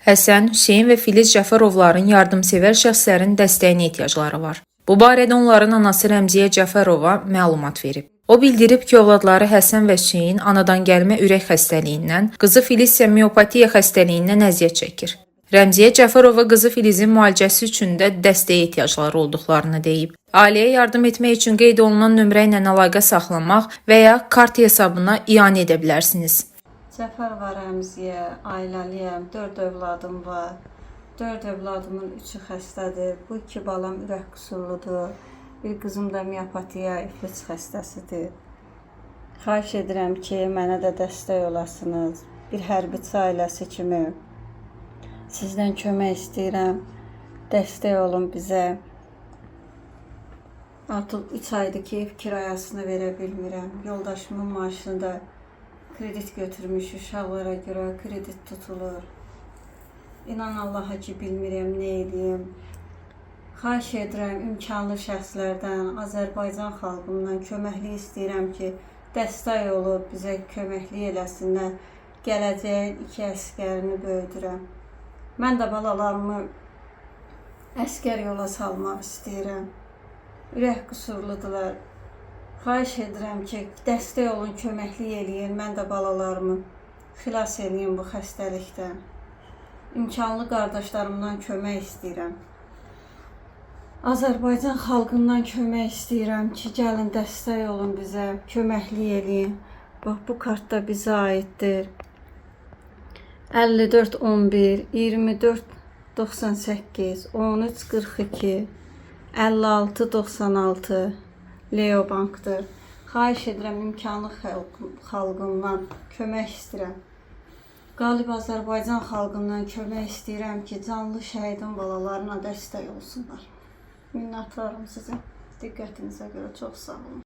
Həsən, Hüseyn və Filiz Cəfərovların yardımsevər şəxslərin dəstəyinə ehtiyacları var. Bu barədə onların anası Rəmziyə Cəfərova məlumat verib. O bildirib ki, övladları Həsən və Hüseyn anadan gəlmə ürək xəstəliyindən, qızı Filiz isə miopatiya xəstəliyindən əziyyət çəkir. Rəmziyə Cəfərova qızı Filizin müalicəsi üçün də dəstəyə ehtiyacları olduqlarını deyib. Ailəyə yardım etmək üçün qeyd olunan nömrə ilə əlaqə saxlamaq və ya kart hesabına ianə edə bilərsiniz. Cəfərova Rəmziyə, ailəliyəm, 4 övladım var. 4 övladımın 3-ü xəstədir. Bu 2 balam ürək qüsurludur. Bir qızım da miopatiya, iflic xəstəsidir. Xahiş edirəm ki, mənə də dəstək olasınız. Bir hərbiçi ailəsi kimi sizdən kömək istəyirəm. Dəstək olun bizə. Artıq 3 aydır ki, ev kirayəsini verə bilmirəm. Yoldaşımın maaşını da kredit götürmüş, uşaqlara görə kredit tutulur. İnan Allaha ki, bilmirəm, nə edeyim. Xahiş edirəm imkanlı şəxslərdən, Azərbaycan xalqından köməklik istəyirəm ki, dəstək olub bizə köməklik eləsinlər. Gələcəyin 2 əsgərini böyüdürəm. Mən də balalarımı əsgər yola salmaq istəyirəm. Ürək qüsurludular. Xahiş edirəm ki, dəstək olun, köməklik eləyin. Mən də balalarımı xilas eləyin bu xəstəlikdən. İmkanlı qardaşlarımdan kömək istəyirəm. Azərbaycan xalqından kömək istəyirəm ki, gəlin dəstək olun bizə, köməklik eləyin. Bax, bu kart da bizə aiddir. 54 11 24 98 13 42 56 96 Leo Bankdır. Xahiş edirəm imkanlı xalqımdan kömək istəyirəm. Qalib Azərbaycan xalqından kömək istəyirəm ki, canlı şəhidin balalarına dəstək olsunlar. Minnətdarım sizə. Diqqətinizə görə çox sağ olun.